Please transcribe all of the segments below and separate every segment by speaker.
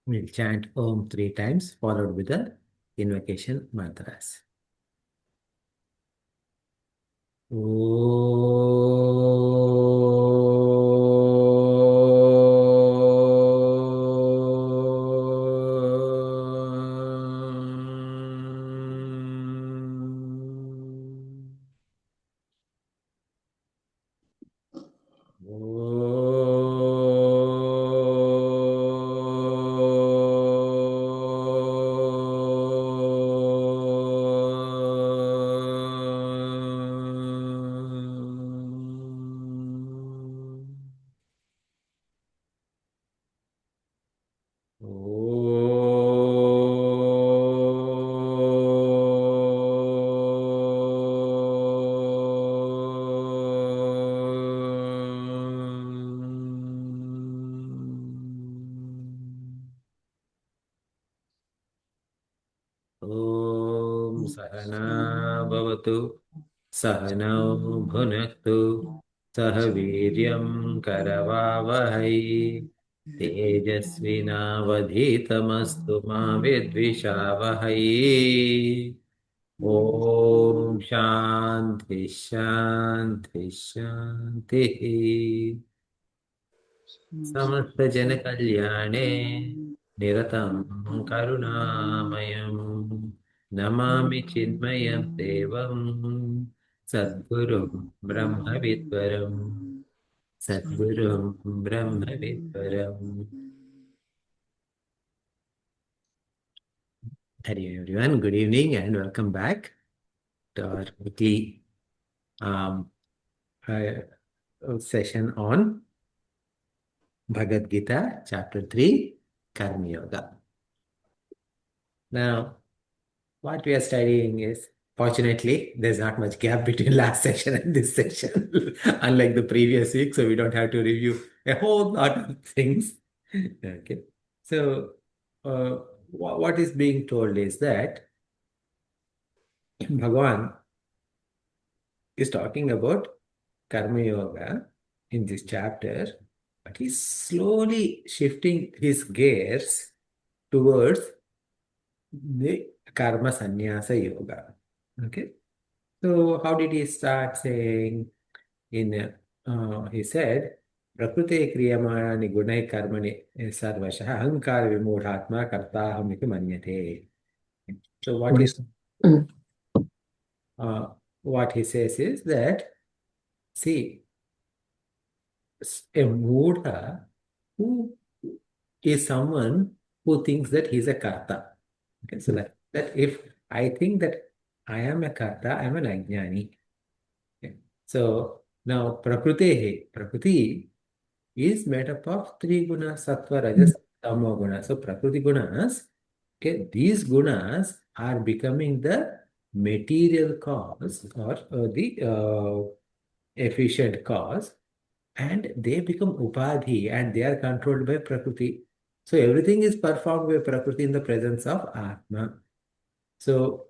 Speaker 1: We'll chant Om 3 times, followed with the invocation mantras. Om Sahana Bhavatu Sahanau Bhunaktu Sahaviryam Karavavahai Tejasvinavadhitamastu ma vidvishavahai. Om Shanti Shanti Shanti. समस्त जन कल्याणे निरतं करुणामयं नमामि चिन्मयं देवं सद्गुरुं ब्रह्मविद्वरं सद्गुरुं ब्रह्मविद्वरम्. Hello everyone, good evening and welcome back to our weekly um, uh, session on Bhagavad Gita, Chapter 3, Karma Yoga. Now, what we are studying is, fortunately, there's not much gap between last session and this session, unlike the previous week, so we don't have to review a whole lot of things. Okay. So, what is being told is that Bhagavan is talking about Karma Yoga in this chapter, but he's slowly shifting his gears towards the Karma Sannyasa Yoga. Okay. So how did he start saying? He said, Prakrute kriyamani gunai karmani sarvasha ahankara vimudhatma kartaham iti manyate. So what he says is that, see, a mudha who is someone who thinks that he's a karta. Okay, so that if I think that I am a karta, I am an ajnani. Okay. So now Prakriti is made up of three gunas, sattva, rajas, tamo guna. So Prakriti gunas, okay, these gunas are becoming the material cause or the efficient cause, and they become upadhi and they are controlled by Prakriti. So everything is performed by Prakriti in the presence of Atma. So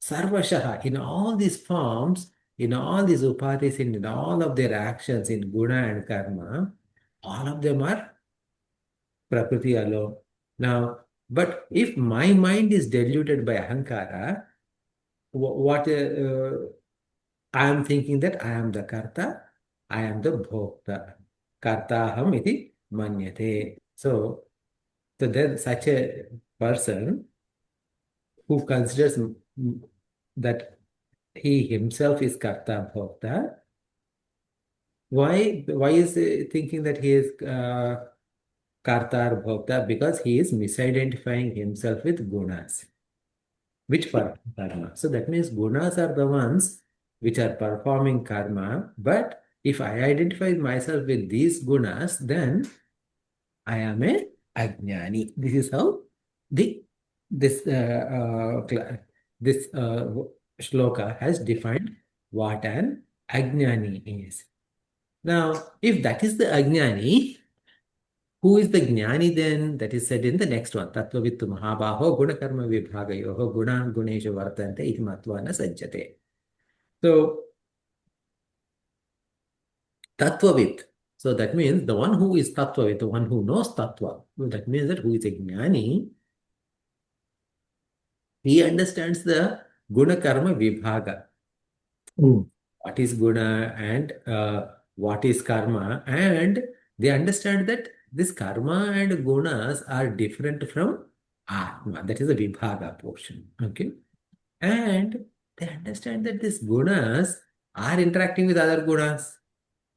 Speaker 1: Sarvashaha, in all these forms, in all these upadhis, in all of their actions in guna and karma, all of them are Prakriti alone. Now, but if my mind is diluted by ahankara, what I am thinking that I am the karta, I am the bhokta. Kartaham iti manyate. So then such a person who considers that he himself is karta bhokta, why is he thinking that he is karta or bhokta? Because he is misidentifying himself with gunas, which perform karma. So that means gunas are the ones which are performing karma. But if I identify myself with these gunas, then I am a ajnani. This is how the this this shloka has defined what an ajnani is. Now, if that is the ajnani, who is the jnani then? That is said in the next one. Tattvavittu mahabaho gunakarma vibhagayoho gunan guneshu vartante iti matva na sajjate. So, tattvavit. So that means the one who is tattva, the one who knows tattva, well, that means that who is a jnani, he understands the guna karma vibhaga. What is guna and what is karma, and they understand that this karma and gunas are different from atma. That is the vibhaga portion. Okay, and they understand that these gunas are interacting with other gunas.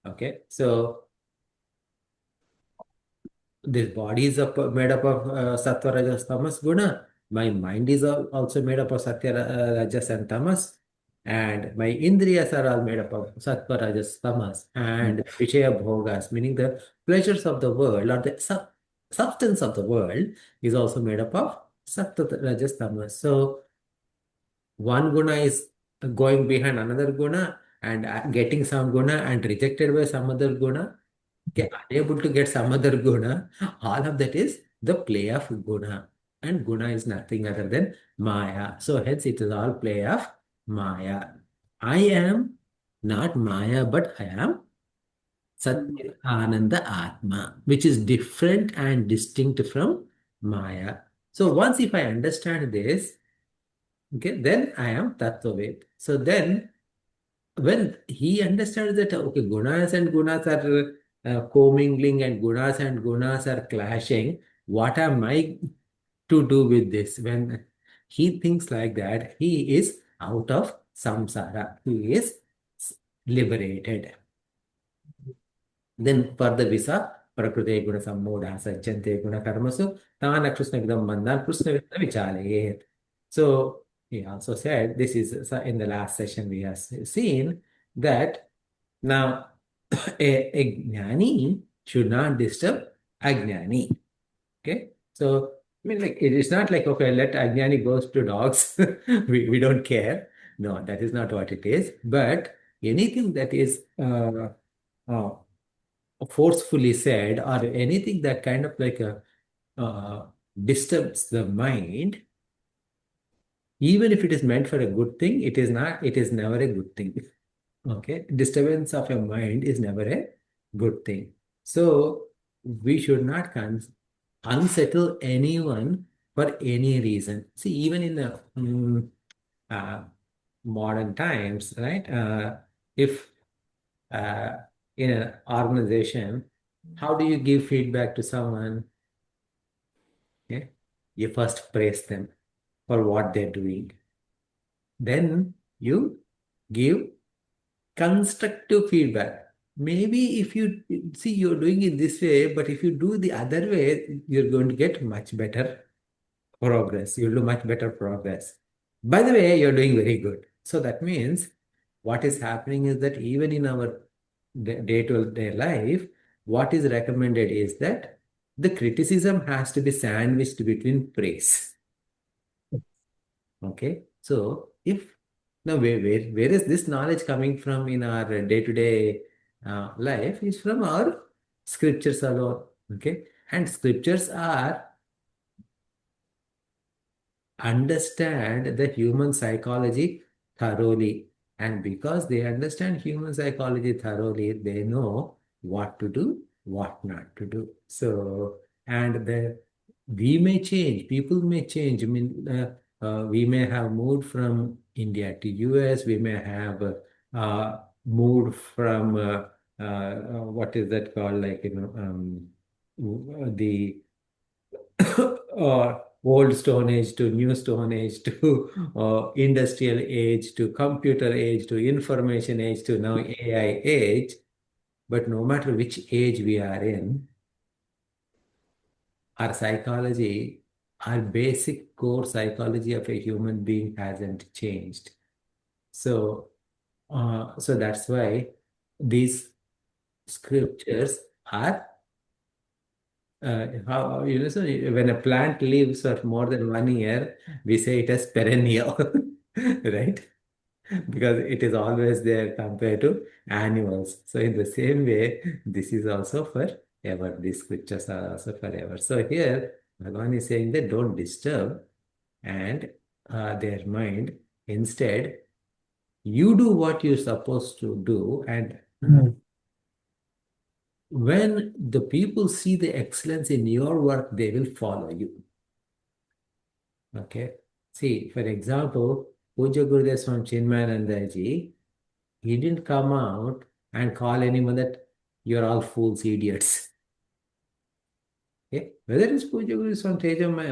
Speaker 1: Okay, so this body is made up of sattva, rajas, tamas, guna. My mind is also made up of satya, rajas, and tamas. And my indriyas are all made up of sattva, rajas, tamas. And vishaya bhogas, meaning the pleasures of the world or the substance of the world, is also made up of sattva, rajas, tamas. So one guna is going behind another guna and getting some guna and rejected by some other guna, unable to get some other guna. All of that is the play of guna. And guna is nothing other than Maya. So hence it is all play of Maya. I am not Maya, but I am Satya Ananda Atma, which is different and distinct from Maya. So once if I understand this, okay, then I am Tattvaved. So then when he understands that, okay, gunas and gunas are commingling and gunas are clashing, what am I to do with this? When he thinks like that, he is out of samsara. He is liberated. Then further visa, prakrute guna sammoda sajjante guna karmasu, tana krishna vidam mandan krishna vidam vichalayet. So he also said, this is in the last session we have seen that now a jnani should not disturb ajnani. Okay, so I mean, like it is not like, okay, let ajnani goes to dogs. We don't care. No, that is not what it is. But anything that is uh, forcefully said or anything that kind of like uh, disturbs the mind, even if it is meant for a good thing, it is not. It is never a good thing. Okay, disturbance of your mind is never a good thing. So we should not unsettle anyone for any reason. See, even in the uh, modern times, right? If uh, in an organization, how do you give feedback to someone? Okay, you first praise them for what they're doing. Then you give constructive feedback. Maybe if you see you're doing it this way, but if you do the other way, you're going to get much better progress. You'll do much better progress. By the way, you're doing very good. So that means what is happening is that even in our day-to-day life, what is recommended is that the criticism has to be sandwiched between praise. Okay. So if now where is this knowledge coming from in our day-to-day life is from our scriptures alone. Okay. And scriptures are understand the human psychology thoroughly. And because they understand human psychology thoroughly, they know what to do, what not to do. So, and we may change, people may change. I mean, we may have moved from India to US, we may have moved from what is that called, like, the old Stone Age to new Stone Age to industrial age to computer age to information age to now AI age. But no matter which age we are in, our psychology, our basic core psychology of a human being hasn't changed. So that's why these scriptures are how so when a plant lives for more than 1 year, we say it as perennial, right? Because it is always there compared to animals. So in the same way, this is also forever. These scriptures are also forever. So here, Bhagavan is saying that don't disturb and their mind. Instead, you do what you're supposed to do, and when the people see the excellence in your work, they will follow you. Okay. See, for example, Puja Gurudev Swami Chinmayananda ji, he didn't come out and call anyone that you're all fools, idiots. Okay? Whether it's Puja Guru Swami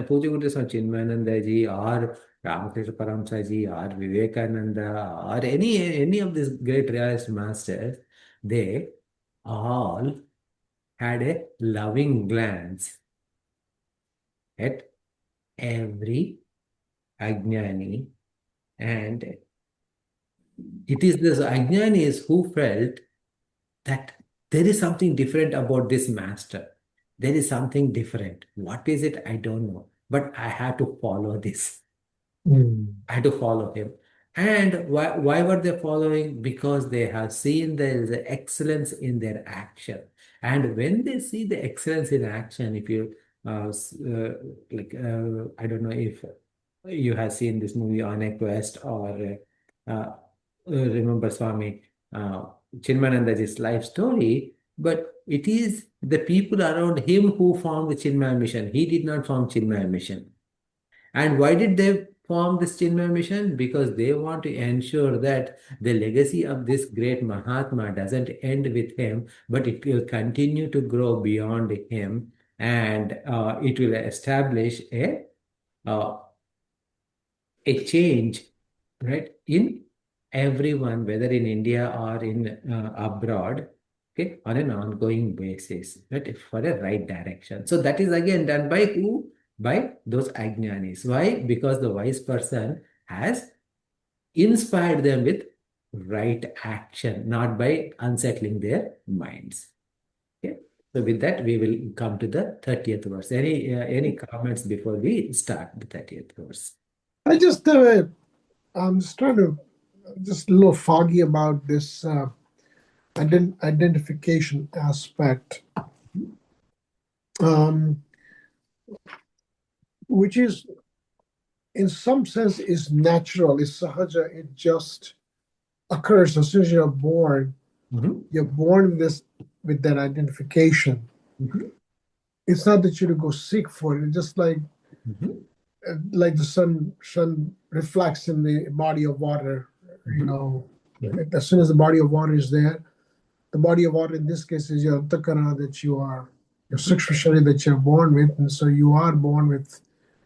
Speaker 1: Puja Guru Swami Chinmayananda ji or Ramakrishna Paramsa ji or Vivekananda or any of these great realist masters, they all had a loving glance at every Ajnani, and it is this Ajnanis who felt that there is something different about this master. There is something different. What is it? I don't know. But I have to follow this. I had to follow him. And why were they following? Because they have seen there is excellence in their action. And when they see the excellence in action, if you I don't know if you have seen this movie On a Quest or remember Swami Chinmayananda's life story, but it is the people around him who formed the Chinmaya mission. He did not form Chinmaya mission. And why did they form this Chinmaya mission? Because they want to ensure that the legacy of this great Mahatma doesn't end with him, but it will continue to grow beyond him, and it will establish uh, a change, right, in everyone, whether in India or in abroad, okay, on an ongoing basis, right, for a right direction. So that is again done by who? By those Ajnanis. Why? Because the wise person has inspired them with right action, not by unsettling their minds. Okay. So with that, we will come to the 30th verse. Any comments before we start the 30th verse?
Speaker 2: I just, I'm just trying to, just a little foggy about this identification aspect, um, which is, in some sense, is natural. It's sahaja. It just occurs as soon as you're born.
Speaker 1: Mm-hmm.
Speaker 2: You're born with this, with that identification.
Speaker 1: Mm-hmm.
Speaker 2: It's not that you to go seek for it. It's just
Speaker 1: Mm-hmm.
Speaker 2: like the sun reflects in the body of water. You
Speaker 1: Mm-hmm.
Speaker 2: know,
Speaker 1: Mm-hmm.
Speaker 2: as soon as the body of water is there, the body of water in this case is your takara, that you are, your
Speaker 1: Mm-hmm.
Speaker 2: sukshma shari that you're born with, and so you are born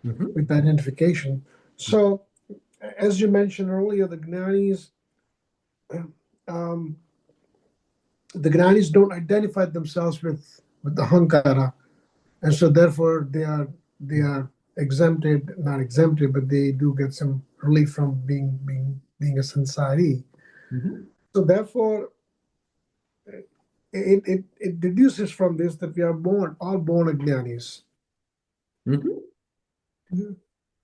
Speaker 1: Mm-hmm.
Speaker 2: with identification. So, as you mentioned earlier, um, the gnanis don't identify themselves with the hankara, and so therefore they are exempted, not exempted, but they do get some relief from being a sansari.
Speaker 1: Mm-hmm.
Speaker 2: So therefore, it deduces from this that we are born all born agnanis.
Speaker 1: Mm-hmm.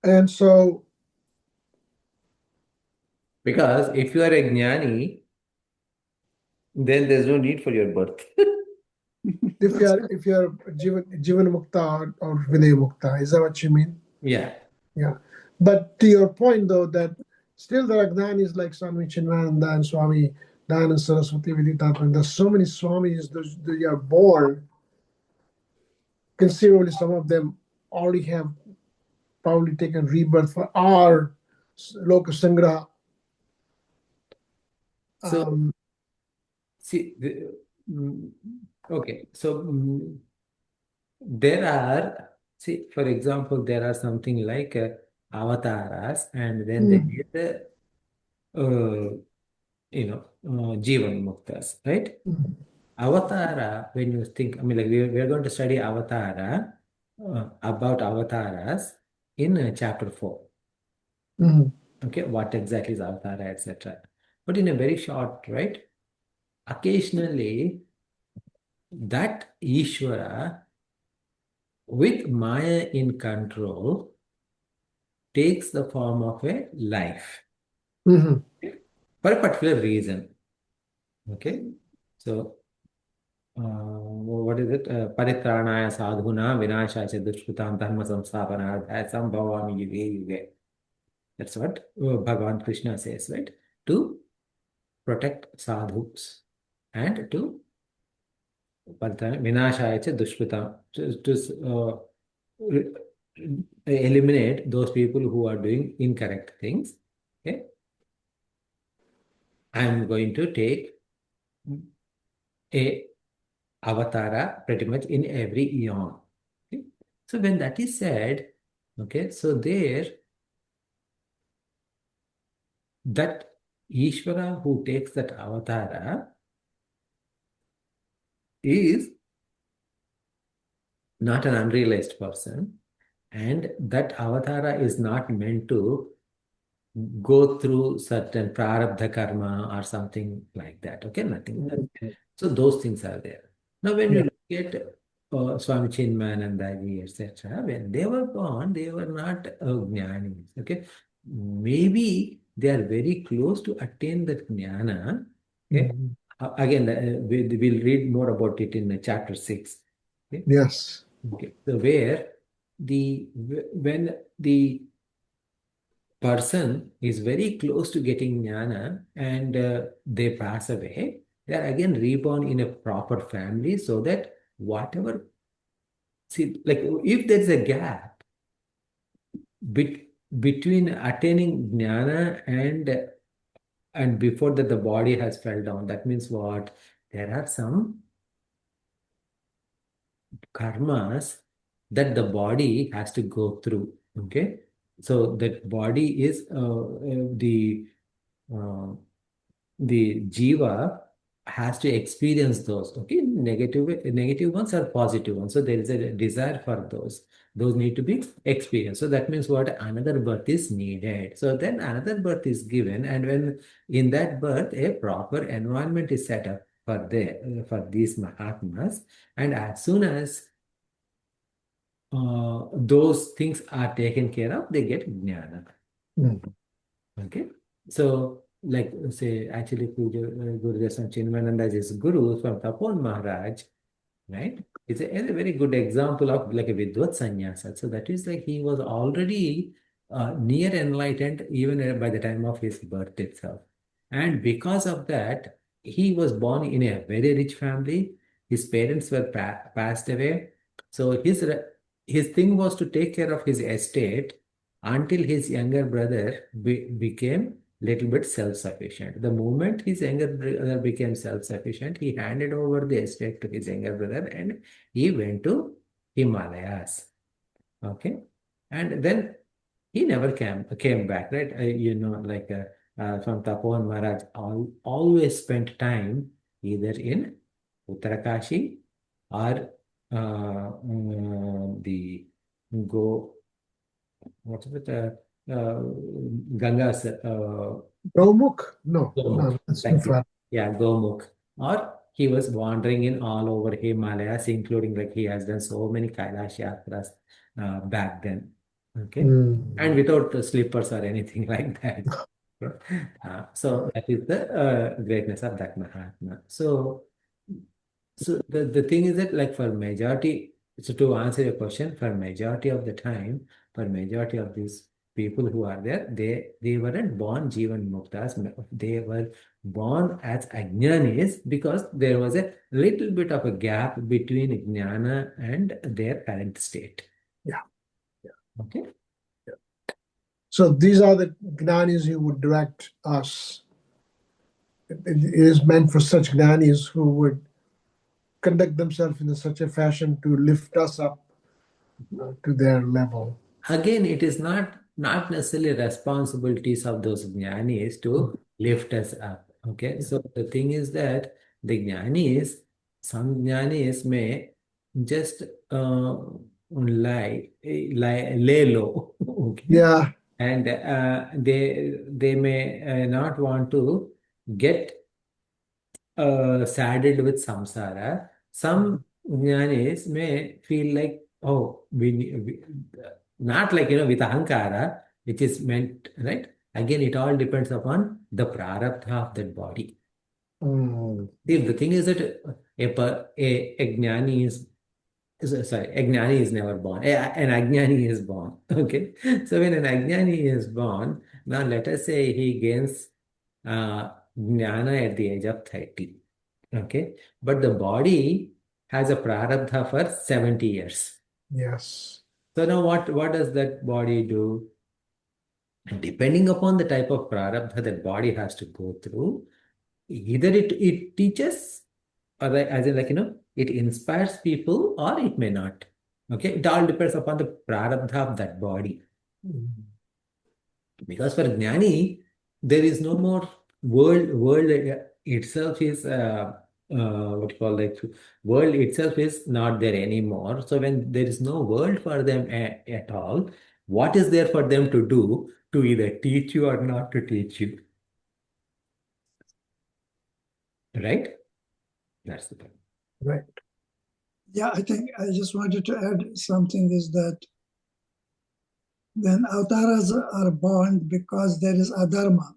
Speaker 2: And so,
Speaker 1: Because if you are a jnani, then there's no need for your birth.
Speaker 2: if you're jivan mukta or vinay mukta, is that what you mean?
Speaker 1: Yeah.
Speaker 2: Yeah. But to your point, though, that still there are gnanis like Swami Chinmayananda and Swami Dayananda Saraswati Viditatma. There's so many Swamis that are born. Considerably, some of them already have probably taken rebirth for our Loka Sangra.
Speaker 1: So
Speaker 2: Um,
Speaker 1: see, mm, okay. So there are, see, for example, there are something like avatars, and then there
Speaker 2: mm,
Speaker 1: is the Jivan Muktas, right?
Speaker 2: mm,
Speaker 1: Avatara, when you think, I mean, like we are going to study Avatara, about avatars in chapter 4.
Speaker 2: mm,
Speaker 1: Okay, what exactly is Avatara, etc. But in a very short, right? Occasionally, that Ishvara with Maya in control takes the form of a life,
Speaker 2: mm,
Speaker 1: okay, for a particular reason. Okay, so what is it? Paritranaya sadhuna vinashaya cha dushkutam dharma samsthapanarthaya sambhavami yuge yuge. That's what Bhagavan Krishna says, right? To protect sadhus and to Vinashaya cha dushkritam. To re- eliminate those people who are doing incorrect things. Okay, I am going to take a avatara pretty much in every eon. Okay? So when that is said, okay, so there that Ishvara who takes that avatara is not an unrealized person, and that avatara is not meant to go through certain prarabdha karma or something like that. Okay, nothing. So those things are there. Now, when you
Speaker 2: Yeah.
Speaker 1: look at Swami Chinmayanandaji, etc., when they were born, they were not jnanis. Okay, maybe they are very close to attain that jnana. Okay,
Speaker 2: Mhm.
Speaker 1: again, we'll read more about it in chapter 6. Okay,
Speaker 2: Yes.
Speaker 1: okay. So where when the person is very close to getting jnana and they pass away, they are again reborn in a proper family so that whatever, see, like if there's a gap between attaining jnana and before that the body has fell down, that means what? There are some karmas that the body has to go through. Okay, so that body is uh, the jiva has to experience those. Okay, negative ones or positive ones. So there is a desire for those. Those need to be experienced. So that means what? Another birth is needed. So then another birth is given, and when in that birth a proper environment is set up for these Mahatmas, and as soon as those things are taken care of, they get jnana.
Speaker 2: Mhm.
Speaker 1: Okay. So, like, say, actually, Gurudev Swami Chinmayanandaji's guru from Tapon Maharaj, right? It's a very good example of like a Vidvat sannyasa. So that is like he was already near enlightened even by the time of his birth itself. And because of that, he was born in a very rich family. His parents were passed away. So his thing was to take care of his estate until his younger brother became little bit self-sufficient. The moment his younger brother became self-sufficient, he handed over the estate to his younger brother and he went to Himalayas. Okay. And then he never came back, right? From Tapovan Maharaj always spent time either in Uttarakashi or the Go, what's it, Ganga's
Speaker 2: Gomukh? No,
Speaker 1: Gomukh.
Speaker 2: no, that's too
Speaker 1: Thank you.
Speaker 2: far.
Speaker 1: Yeah, Gomukh. Or he was wandering in all over Himalayas, including like he has done so many Kailash Yatras back then. Okay. And
Speaker 2: Mm.
Speaker 1: without slippers or anything like that. So that is the greatness of that Mahatma. So the thing is that like for majority, so to answer your question, for majority of the time, for majority of these people who are there, they weren't born Jivan Muktas. They were born as Ajnanis because there was a little bit of a gap between Jnana and their current state.
Speaker 2: Yeah. Yeah.
Speaker 1: Okay.
Speaker 2: Yeah. So these are the gnanis you would direct us. It is meant for such gnanis who would conduct themselves in such a fashion to lift us up to their level.
Speaker 1: Again, it is not necessarily responsibilities of those jnanis to lift us up. Okay, so the thing is that the jnanis, some jnanis may just lay low. Okay,
Speaker 2: Yeah.
Speaker 1: and they may not want to get saddled with samsara. Some jnanis may feel like, oh, we not like, with ahankara, which is meant, right? Again, it all depends upon the prarabdha of that body.
Speaker 2: Mm.
Speaker 1: See, the thing is that a jnani sorry, a jnani is never born. An ajnani is born. Okay. So when an ajnani is born, now let us say he gains jnana at the age of 30. Okay. But the body has a prarabdha for 70 years.
Speaker 2: Yes.
Speaker 1: So now what does that body do? Depending upon the type of prarabdha that body has to go through, either it teaches, or as in, like, it inspires people, or it may not. Okay, it all depends upon the prarabdha of that body. Because for Jnani, there is no more world. World itself is what you call, like, world itself is not there anymore. So when there is no world for them at all, what is there for them to do, to either teach you or not to teach you? Right? That's the point.
Speaker 2: Right.
Speaker 3: Yeah, I think I just wanted to add something is that when avatars are born because there is adharma,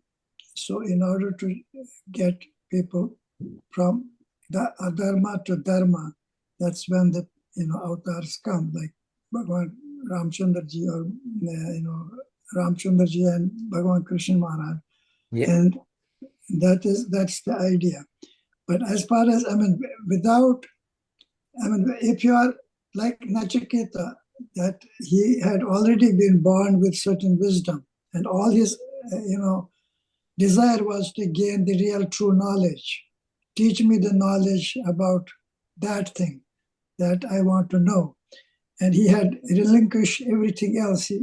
Speaker 3: so in order to get people from the adharma to dharma, that's when the avatars come, like Bhagavan Ramchandraji or Ramchandraji and Bhagavan Krishna Maharaj,
Speaker 1: Yeah.
Speaker 3: and that's the idea. But as far as if you are like Nachiketa, that he had already been born with certain wisdom, and all his, desire was to gain the real true knowledge. Teach me the knowledge about that thing that I want to know. And he had relinquished everything else. He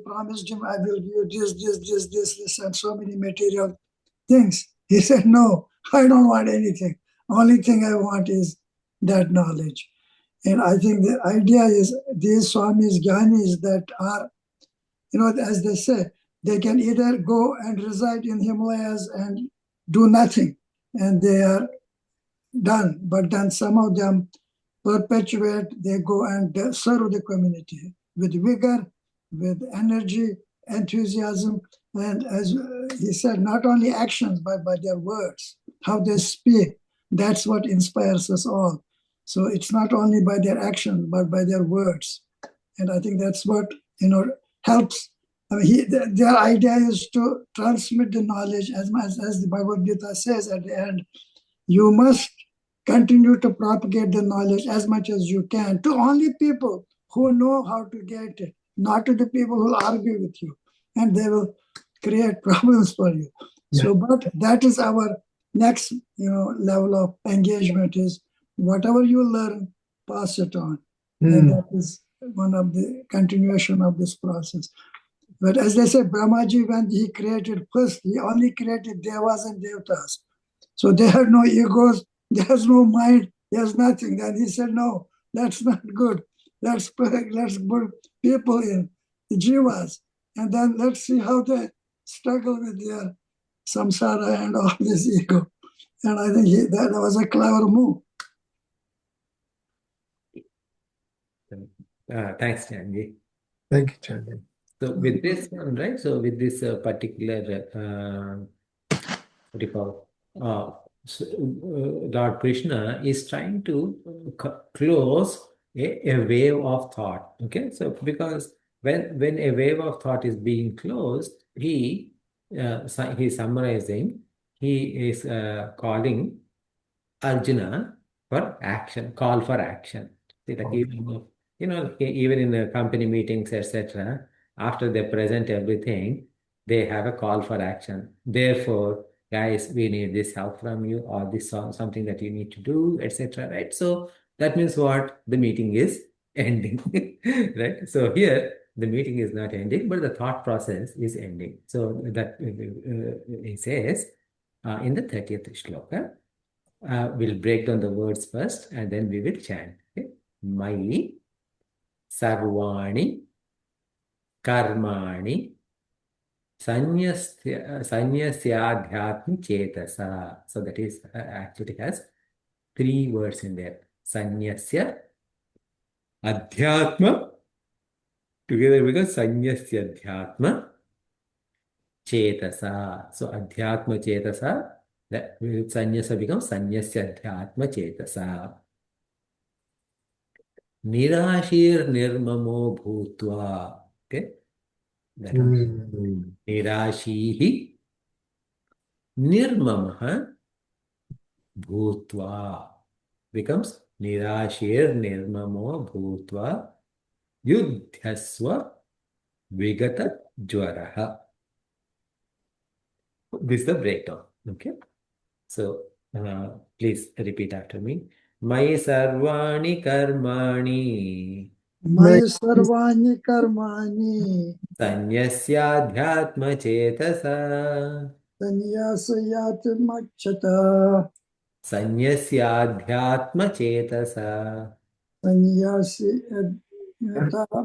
Speaker 3: promised him, I will give you this, and so many material things. He said, no, I don't want anything. Only thing I want is that knowledge. And I think the idea is these Swamis, Gyanis that are, as they say, they can either go and reside in Himalayas and do nothing, and they are done. But then some of them perpetuate, they go and serve the community with vigor, with energy, enthusiasm, and as he said, not only actions, but by their words, how they speak. That's what inspires us all. So it's not only by their actions, but by their words. And I think that's what, helps. I mean, their idea is to transmit the knowledge as much as the Bhagavad Gita says at the end. You must continue to propagate the knowledge as much as you can to only people who know how to get it, not to the people who argue with you, and they will create problems for you.
Speaker 2: Yeah.
Speaker 3: So, but that is our next, level of engagement is whatever you learn, pass it on. And that is one of the continuation of this process. But as they say, Brahmaji, when he created first, he only created Devas and Devatas. So they had no egos, there's no mind, there's nothing. And he said, no, that's not good. Let's put people in, the jivas, and then let's see how they struggle with their samsara and all this ego. And I think that was a clever move.
Speaker 1: Thanks, Chanji.
Speaker 2: Thank you, Chandy.
Speaker 1: So with this one, right? So with this particular, what do you call, Lord Krishna is trying to close a wave of thought. Okay, so because when a wave of thought is being closed, he's summarizing. He is calling Arjuna for action, call for action. See, like, even in the company meetings, etc., after they present everything, they have a call for action. Therefore, guys, we need this help from you, or this something that you need to do, etc. Right? So that means what? The meeting is ending, right? So here, the meeting is not ending, but the thought process is ending. So that he says in the 30th shloka. We'll break down the words first and then we will chant. Okay? Mai sarvani karmani sanyasyadhyatmi chetasa. So that is actually has 3 words in there. Sanyasya adhyatma, together because sanyasyadhyatma chetasa. So adhyatma chetasa, that sanyasa becomes sanyasya adhyatma chetasa. Nirashir nirmamo bhutva. Okay? That one. Nirashihi nirmamaha bhutva becomes Nirashir bhutva yudhyasva vigata jwaraha. This is the breakdown. Okay. So please repeat after me. Mai sarvani karmani
Speaker 3: Maya sarvani karmani
Speaker 1: sanyasya chetasa
Speaker 3: sanyasayat machata
Speaker 1: sanyasya chetasa.
Speaker 3: sanyasi machata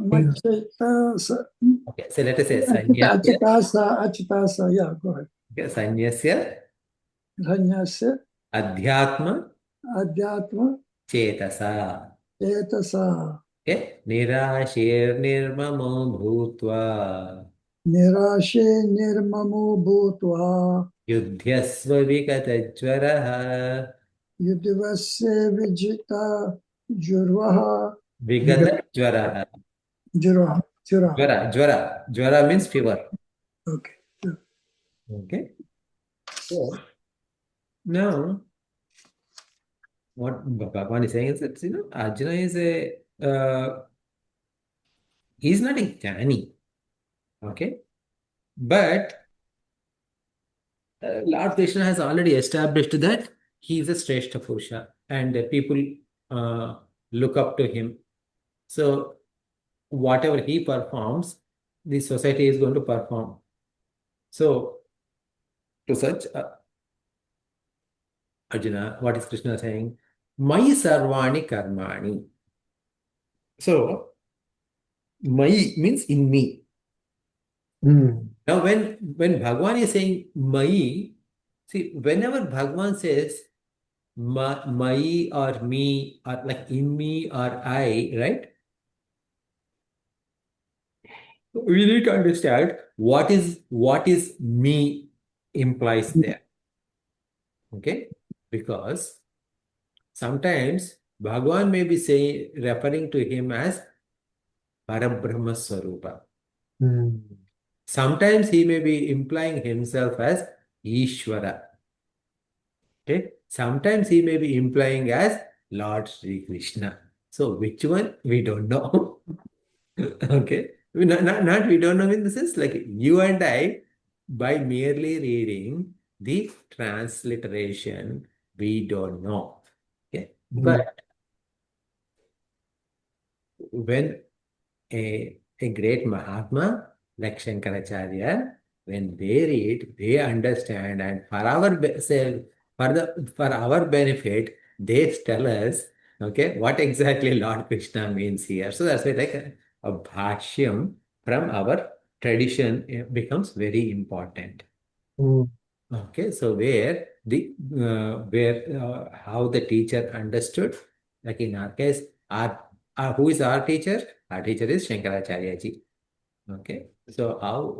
Speaker 1: Okay, so let us say sanyasya.
Speaker 3: achitasa. Yeah, go ahead.
Speaker 1: Okay, sanyasya
Speaker 3: Sanyasya
Speaker 1: adhyatma
Speaker 3: adhyatma
Speaker 1: chetasa.
Speaker 3: chetasa
Speaker 1: Okay, nirashir nirmamo bhutva
Speaker 3: nirashe nirmamo bhutva
Speaker 1: युध्यस्व विगतज्वरः
Speaker 3: yudhivasya vijita jurvaha
Speaker 1: विगतज्वरः
Speaker 3: jura.
Speaker 1: ज्वरा means fever.
Speaker 3: Okay. Yeah.
Speaker 1: Okay, so now what Bhagavan is saying is that Arjuna is he's not a jnani. Okay, but Lord Krishna has already established that he is a Shrestha Purusha and people look up to him. So whatever he performs, the society is going to perform. So to such Arjuna, what is Krishna saying? Mai sarvani karmani. So mai means in me. Now when Bhagavan is saying mai, see, whenever Bhagavan says mai or me or like in me or I, right? We need to understand what is me implies there. Okay? Because sometimes Bhagavan may be referring to him as Parabrahma Swarupa. Sometimes he may be implying himself as Ishvara. Okay? Sometimes he may be implying as Lord Sri Krishna. So which one? We don't know. Okay? Not we don't know in the sense like you and I, by merely reading the transliteration, we don't know. Okay? But when a great Mahatma like Shankaracharya, when they read, they understand, and for our for our benefit, they tell us, okay, what exactly Lord Krishna means here. So that's why like a bhashyam from our tradition becomes very important. Okay, so how the teacher understood, like in our case, who is our teacher? Our teacher is Shankaracharya ji. Okay, so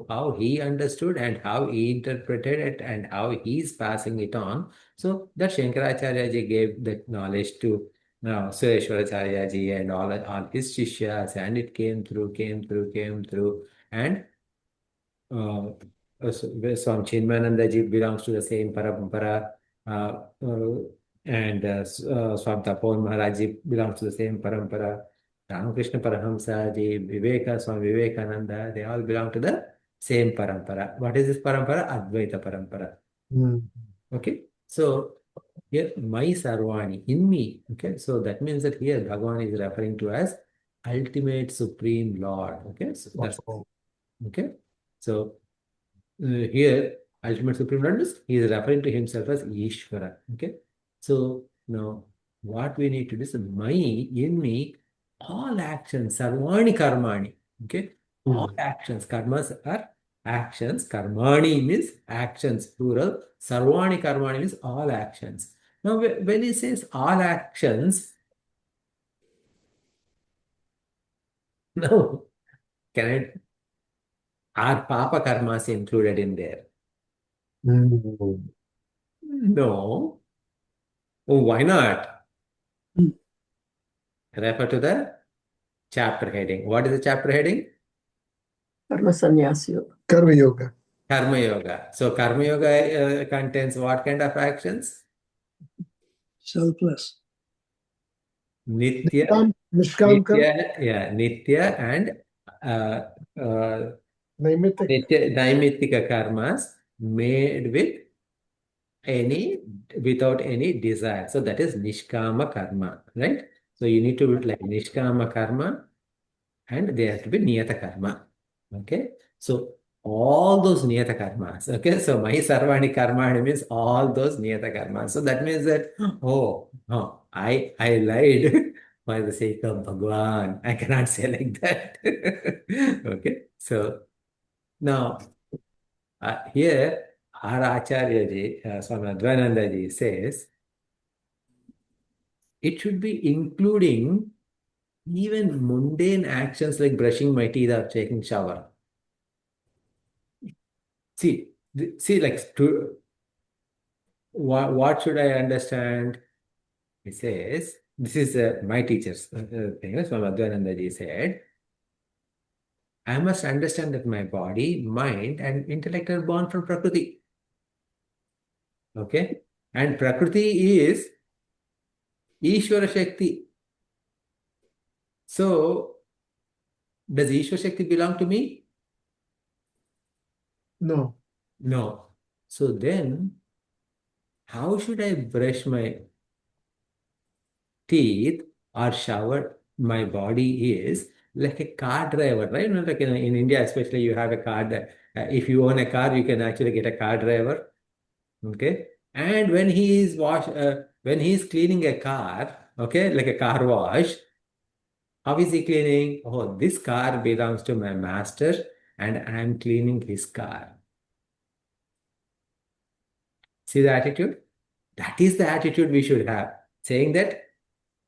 Speaker 1: how he understood and how he interpreted it and how he is passing it on. So that Shankaracharya ji gave that knowledge to Sureshwaracharya ji and all his shishyas, and it came through, and Swami Chinmayananda ji belongs to the same parampara, and Swami Tapovan Maharaj ji belongs to the same parampara. Ramakrishna Parahamsa ji, Swami Vivekananda, they all belong to the same parampara. What is this parampara? Advaita parampara. Okay, so here, my sarvani, in me. Okay, so that means that here Bhagavan is referring to as ultimate supreme Lord. Okay, so that's okay. So here, ultimate supreme Lord is he is referring to himself as Ishvara. Okay, so now what we need to do is my in me, all actions, sarvani karmani. Okay, all actions, karmas are actions. Karmani means actions, plural. Sarvani karmani means all actions. Now, when he says all actions, no, can it, are papa karmas included in there? No. Oh, why not? Refer to the chapter heading. What is the chapter heading?
Speaker 4: Karma Sannyas Yoga.
Speaker 2: Karma Yoga.
Speaker 1: Karma Yoga. So Karma Yoga contains what kind of actions?
Speaker 3: Selfless.
Speaker 1: Nitya,
Speaker 2: Nishkam karma,
Speaker 1: Nitya and
Speaker 2: Naimitic.
Speaker 1: Naimittika karmas made without any desire. So that is Nishkama karma, right? So you need to do like Nishkama karma and they have to be Niyata karma. Okay. So all those Niyata karmas. Okay. So my Sarvani karma means all those Niyata karmas. So that means that, I lied for the sake of Bhagwan. I cannot say like that. Okay. So now here our Acharya ji, Swami Advaita ji says, it should be including even mundane actions like brushing my teeth or taking shower. See, like, what should I understand? He says, this is my teacher's thing. Swami Advaita ji said, I must understand that my body, mind, and intellect are born from Prakriti. Okay? And Prakriti is Ishvara Shakti. So, does Ishvara Shakti belong to me?
Speaker 2: No.
Speaker 1: No. So then, how should I brush my teeth or shower? My body is like a car driver, right? You know, like in India, especially, you have a car. If you own a car, you can actually get a car driver. Okay. And when he is cleaning a car, okay, like a car wash, how is he cleaning? Oh, this car belongs to my master, and I am cleaning his car. See the attitude? That is the attitude we should have, saying that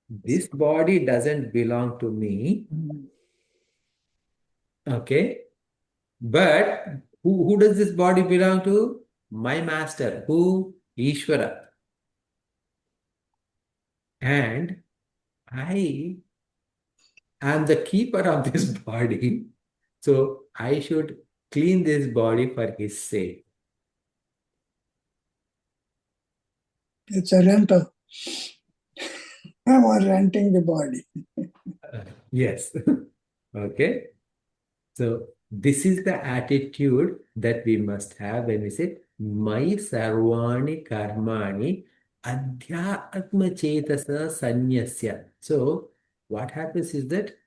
Speaker 1: this body doesn't belong to me, okay? But who does this body belong to? My master, who? Ishvara. And I am the keeper of this body, so I should clean this body for his sake.
Speaker 3: It's a rental. I'm renting the body.
Speaker 1: Yes. Okay. So this is the attitude that we must have when we say, my sarvani karmani adhyatma chetasa sanyasya. So what happens is that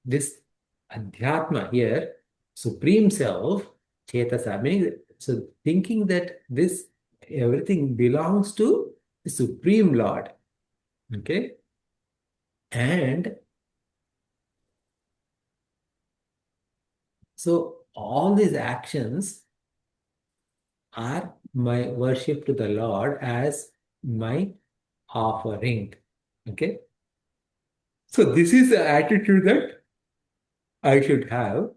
Speaker 1: this adhyatma here, supreme self, chetasa, meaning, so thinking that this everything belongs to the Supreme Lord. Okay. And so all these actions are my worship to the Lord as my offering. Okay. So this is the attitude that I should have,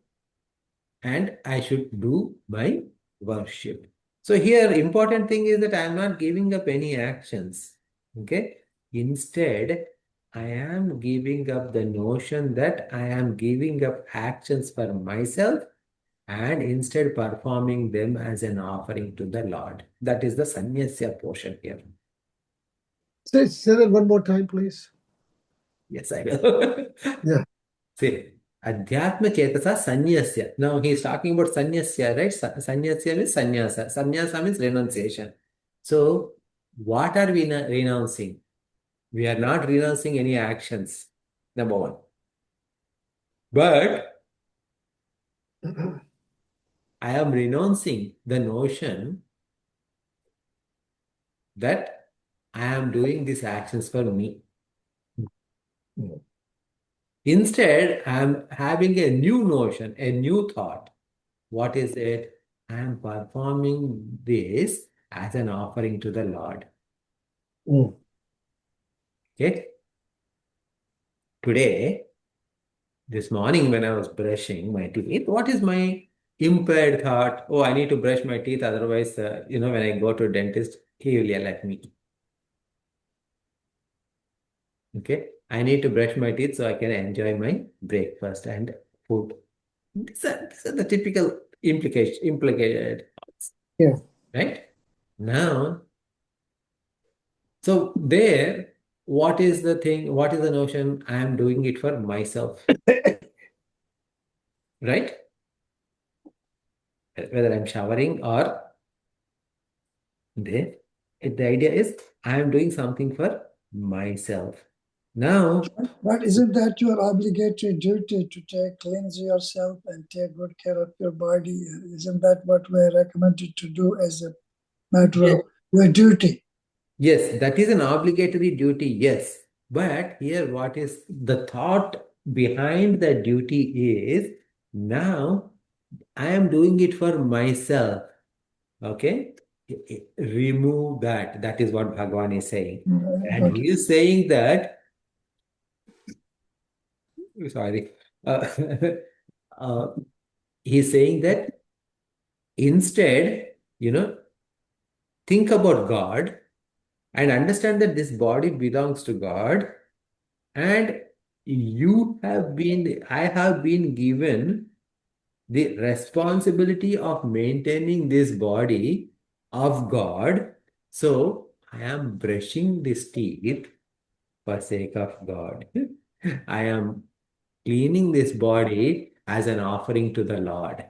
Speaker 1: and I should do my worship. So here, important thing is that I am not giving up any actions. Okay. Instead, I am giving up the notion that I am giving up actions for myself and instead performing them as an offering to the Lord. That is the sannyasya portion here.
Speaker 2: Say that one more time, please.
Speaker 1: Yes, I will.
Speaker 2: Yeah.
Speaker 1: See, adhyatma chetasa sannyasya. Now he is talking about sannyasya, right? Sannyasya means sannyasa. Sannyasa means renunciation. So, what are we renouncing? We are not renouncing any actions, number one. But I am renouncing the notion that I am doing these actions for me. Instead, I am having a new notion, a new thought. What is it? I am performing this as an offering to the Lord.
Speaker 2: Mm.
Speaker 1: Okay? Today, this morning when I was brushing my teeth, what is my impaired thought? Oh, I need to brush my teeth, otherwise, when I go to a dentist, he will yell at me. Okay? I need to brush my teeth so I can enjoy my breakfast and food. These are the typical implicated thoughts.
Speaker 2: Yeah.
Speaker 1: Right? Now, so there, what is the thing? What is the notion? I am doing it for myself, right? Whether I'm showering or there, the idea is I am doing something for myself. Now,
Speaker 3: But isn't that your obligatory duty to cleanse yourself and take good care of your body? Isn't that what we're recommended to do as a matter of your duty?
Speaker 1: yes, that is an obligatory duty, yes. But here, what is the thought behind the duty is now I am doing it for myself. Okay? Remove that. That is what Bhagavan is saying. And
Speaker 3: Okay.
Speaker 1: he is saying that, sorry, uh, uh, he's saying that instead, think about God and understand that this body belongs to God, and I have been given the responsibility of maintaining this body of God. So I am brushing this teeth for sake of God. I am cleaning this body as an offering to the Lord.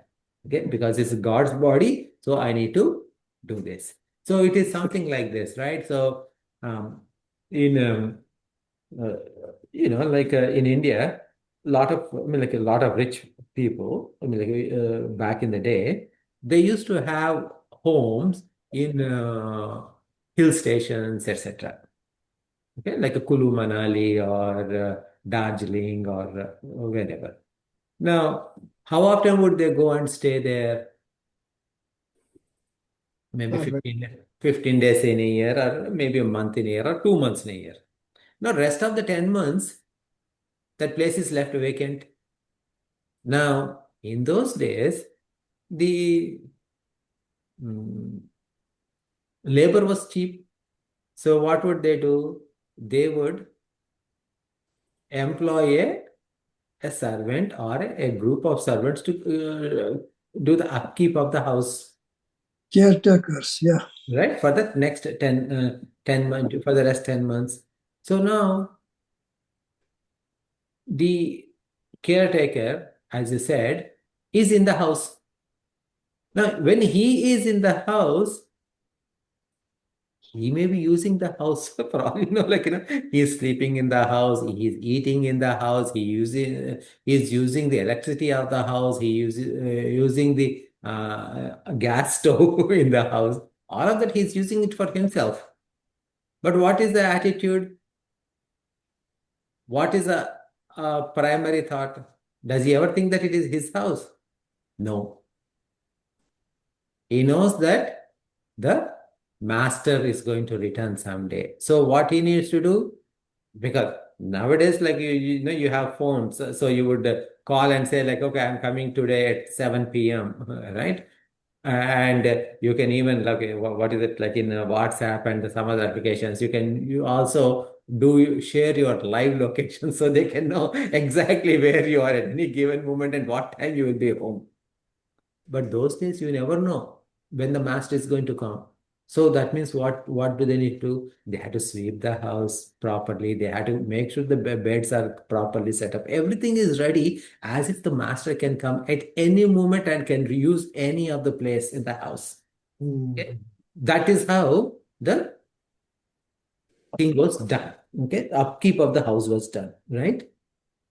Speaker 1: Okay, because it's God's body, so I need to do this. So it is something like this, right? So in uh, like in India, like a lot of rich people, like back in the day, they used to have homes in hill stations, etc. Okay, like a Kulu Manali or Darjeeling or wherever. Now, how often would they go and stay there? Maybe
Speaker 2: Not very.
Speaker 1: 15 days in a year, or maybe a month in a year, or 2 months in a year. Now, rest of the 10 months, that place is left vacant. Now, in those days, the mm, labor was cheap. So, what would they do? They would employ a servant or a group of servants to do the upkeep of the house,
Speaker 3: Caretakers, yeah.
Speaker 1: right? For the next 10 months, for the rest 10 months. So now the caretaker, as you said, is in the house. Now, when he is in the house, he may be using the house for all he's sleeping in the house, he's eating in the house, he's using the electricity of the house, he uses using the gas stove in the house. All of that he's using it for himself. But what is the attitude? What is a primary thought? Does he ever think that it is his house? No. He knows that the master is going to return someday. So what he needs to do? Because nowadays, like you have phones, so you would call and say like, okay, I'm coming today at 7 p.m. Right? And you can even like what is it like in WhatsApp and some other applications, you also share your live location so they can know exactly where you are at any given moment and what time you will be home. But those days you never know when the master is going to come. So that means what do they need to? They had to sweep the house properly. They had to make sure the beds are properly set up. Everything is ready as if the master can come at any moment and can reuse any of the place in the house. Okay? That is how the thing was done. Okay, upkeep of the house was done, right?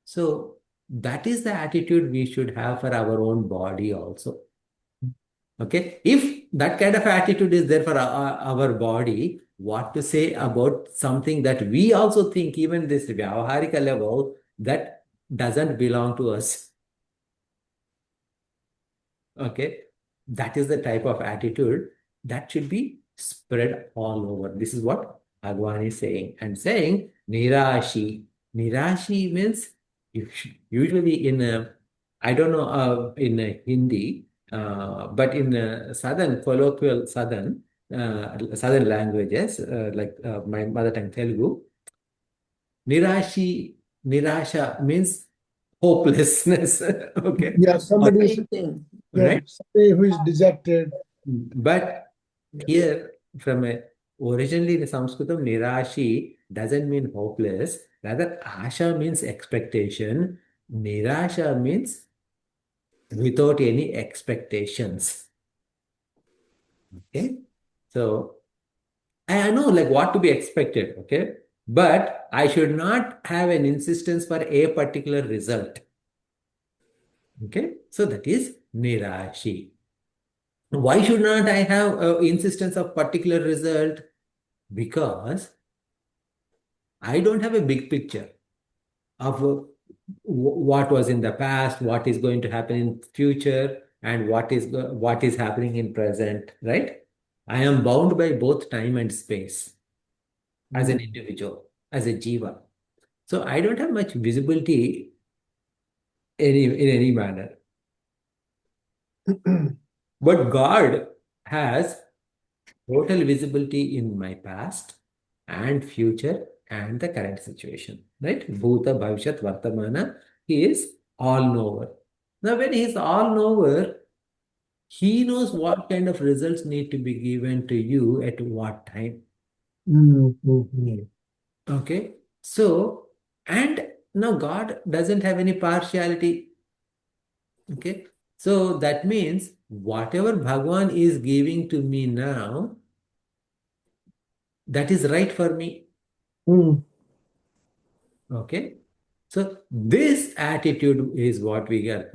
Speaker 1: So that is the attitude we should have for our own body also. Okay, if that kind of attitude is there for our body, what to say about something that we also think, even this Vyavaharika level, that doesn't belong to us? Okay, that is the type of attitude that should be spread all over. This is what Bhagavan is saying, and saying Nirashi. Nirashi means usually in I don't know in Hindi, but in southern colloquial southern languages like my mother tongue Telugu, Nirashi Nirasha means hopelessness. Okay,
Speaker 2: Yeah, somebody is,
Speaker 4: Fainting.
Speaker 2: yeah,
Speaker 1: right?
Speaker 2: somebody who is dejected.
Speaker 1: But
Speaker 2: Yeah.
Speaker 1: here, originally in Sanskritam, Nirashi doesn't mean hopeless. Rather, asha means expectation. Nirasha means without any expectations. Okay. So I know like what to be expected. Okay. But I should not have an insistence for a particular result. Okay. So that is nirashi. Why should not I have insistence of particular result? Because I don't have a big picture of what was in the past, what is going to happen in future, and what is happening in present, right? I am bound by both time and space as an individual, as a jiva. So I don't have much visibility in any manner. But God has total visibility in my past and future and the current situation, right? Bhuta, Bhavishyat, Vartamana, he is all knower. Now, when he is all knower, he knows what kind of results need to be given to you at what time. Okay? So, and now God doesn't have any partiality. Okay? So that means whatever Bhagwan is giving to me now, that is right for me. Okay. So this attitude is what we get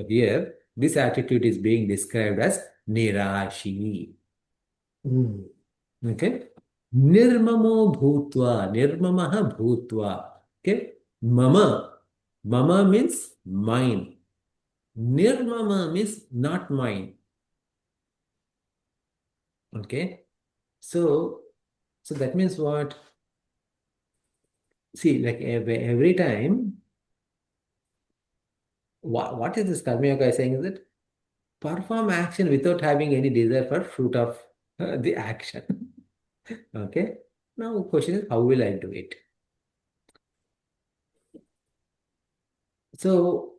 Speaker 1: here. This attitude is being described as nirashi. Okay. Nirmamo bhutva. Nirmamaha bhutva. Okay. Mama. Mama means mine. Nirmama means not mine. Okay. So that means what? See, like every time, what is this Karma Yoga saying is that perform action without having any desire for fruit of the action. Okay. Now, question is, how will I do it? So,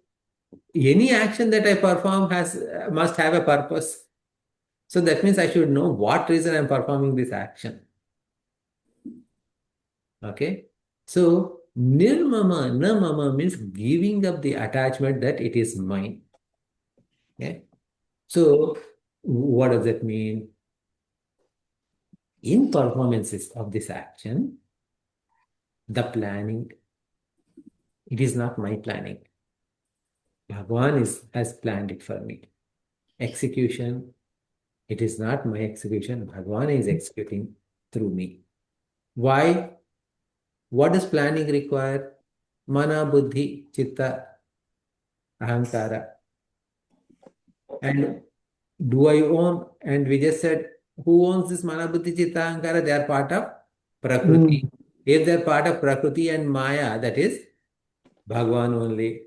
Speaker 1: any action that I perform must have a purpose. So that means I should know what reason I'm performing this action. Okay. So, nirmama, na mama means giving up the attachment that it is mine. Okay. So, what does that mean? In performances of this action, the planning, it is not my planning. Bhagwan has planned it for me. Execution, it is not my execution. Bhagwan is executing through me. Why? What does planning require? Mana, buddhi, chitta, ahankara. And do I own? And we just said, who owns this mana, buddhi, chitta, ahankara? They are part of Prakriti. If they are part of Prakriti and Maya, that is Bhagwan only.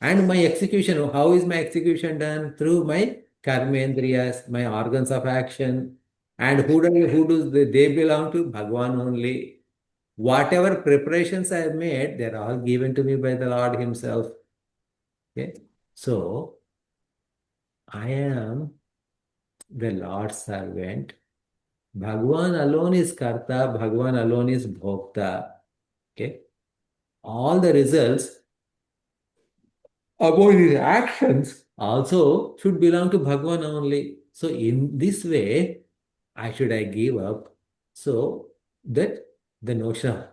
Speaker 1: And my execution, how is my execution done? Through my karmendriyas, my organs of action. And who do they belong to? Bhagwan only. Whatever preparations I have made, they're all given to me by the Lord Himself. Okay. So I am the Lord's servant. Bhagwan alone is Karta, Bhagwan alone is Bhokta. Okay. All the results about his actions also should belong to Bhagwan only. So in this way, I give up so that the notion of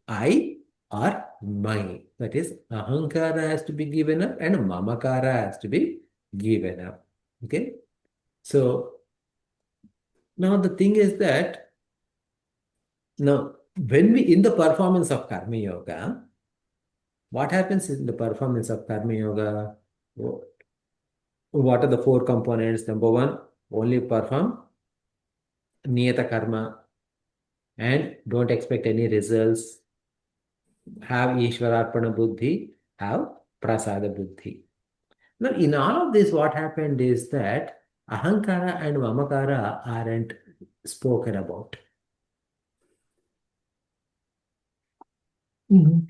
Speaker 1: I or my, that is ahankara has to be given up and mamakara has to be given up. Okay. So now the thing is that now when we in the performance of Karma Yoga, what happens in the performance of Karma Yoga? What are the four components? Number one, only perform niyata karma and don't expect any results. Have Ishwararpana buddhi, have prasada buddhi. Now, in all of this, what happened is that ahankara and mamakara aren't spoken about. In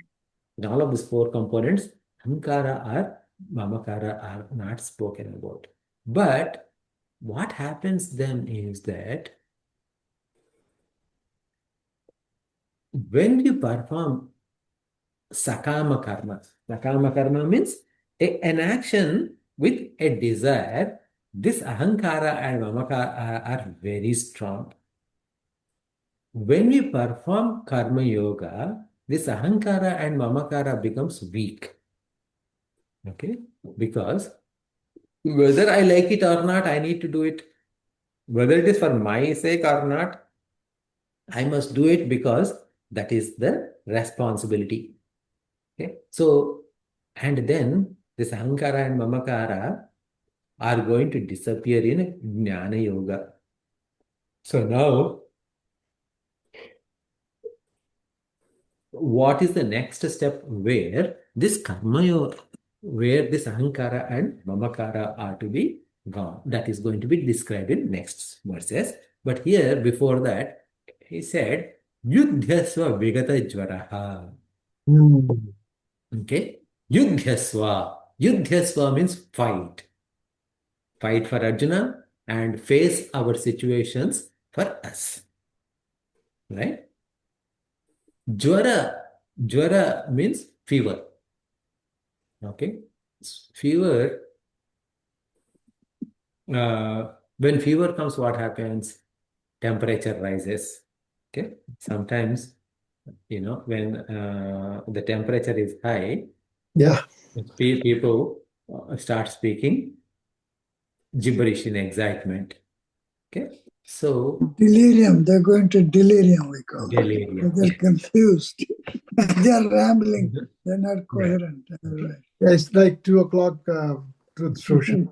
Speaker 1: all of these four components, ahankara or mamakara are not spoken about. But what happens then is that when you perform sakama karma means an action with a desire, this ahankara and mamakara are very strong. When we perform karma yoga, this ahankara and mamakara becomes weak. Okay? Because whether I like it or not, I need to do it. Whether it is for my sake or not, I must do it because that is the responsibility. Okay? So, and then this ahankara and mamakara are going to disappear in jnana yoga. So now, what is the next step where this karma yoga, where this ahankara and mamakara are to be gone? That is going to be described in next verses. But here, before that, he said, Yudhyasva vigata jvaraha. Okay? Yudhyasva. Yudhyasva means fight. Fight for Arjuna and face our situations for us. Right? Jvara. Jvara means fever. Okay? Fever. When fever comes, what happens? Temperature rises. Okay? Sometimes, when the temperature is high,
Speaker 2: Yeah.
Speaker 1: people start speaking gibberish in excitement. Okay? So,
Speaker 3: Delirium, they're going to delirium, we call it.
Speaker 1: delirium.
Speaker 3: They're
Speaker 1: Yes.
Speaker 3: confused. They're rambling.
Speaker 1: Mhm.
Speaker 3: They're not coherent. Right.
Speaker 2: Yeah, it's like 2 o'clock truth social.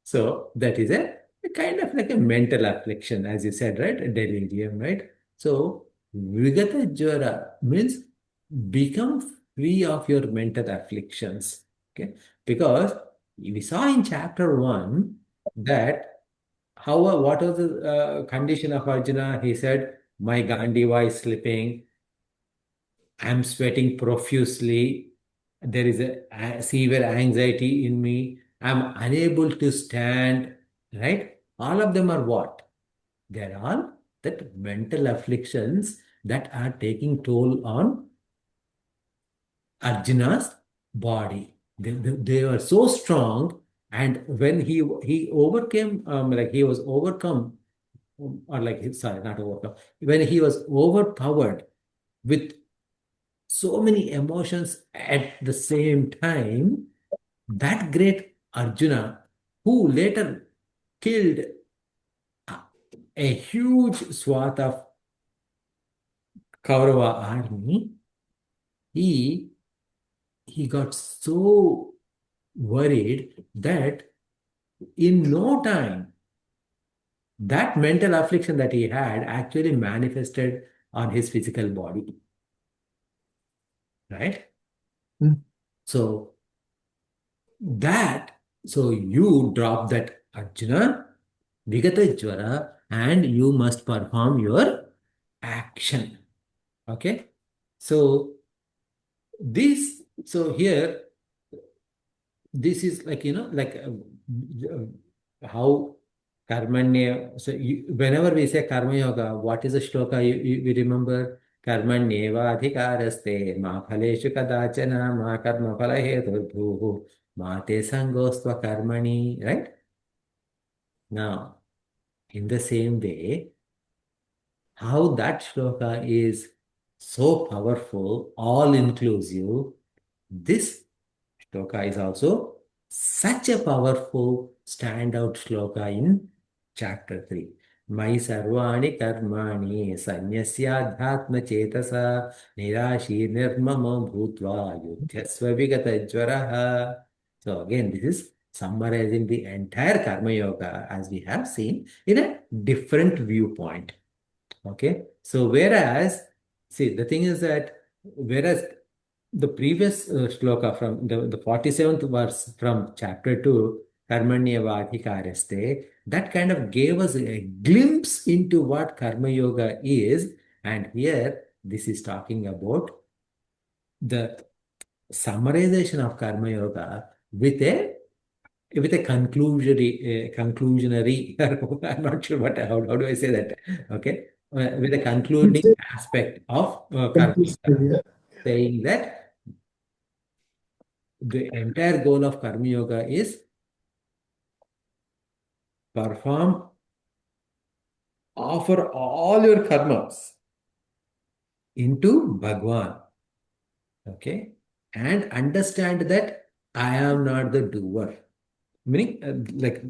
Speaker 1: So that is a kind of like a mental affliction, as you said, right? A delirium, right? So Vigata Jvara means become free of your mental afflictions. Okay. Because we saw in chapter 1 that what was the condition of Arjuna? He said, my Gandiva is slipping, I'm sweating profusely. There is a severe anxiety in me. I'm unable to stand, right? All of them are what? They're all that mental afflictions that are taking toll on Arjuna's body. They were so strong, and when he overcame, like he was overcome, or like sorry, not overcome. When he was overpowered with so many emotions at the same time, that great Arjuna, who later killed a huge swath of Kaurava army, he got so worried that in no time, that mental affliction that he had actually manifested on his physical body. Right?
Speaker 2: Hmm.
Speaker 1: So you drop that Arjuna, Vigata Jvara, and you must perform your action. Okay? So here, this is like, how Karmanya, so whenever we say Karma Yoga, what is the shloka we remember? Karmanyeva adhikaraste ma phaleshu kadachana ma karma phala heturбhuः ma te sangostva karmani, right? Now, in the same way, how that shloka is so powerful, all inclusive, this shloka is also such a powerful standout shloka in chapter 3. Mai sarvani karmani sanyasya chetasa nirashi nirmama bhutva yudhyasva vigata jvaraha. So again, this is summarizing the entire karma yoga as we have seen in a different viewpoint. Okay. So whereas, see, the thing is that whereas the previous shloka from the 47th verse from chapter 2, Karmanyavadhikaraste, that kind of gave us a glimpse into what Karma Yoga is. And here, this is talking about the summarization of Karma Yoga with a conclusionary, I'm not sure how do I say that? Okay. with a concluding aspect of Karma Yoga,
Speaker 2: Yeah.
Speaker 1: saying that the entire goal of Karma Yoga is perform, offer all your karmas into Bhagwan, okay, and understand that I am not the doer. Meaning, like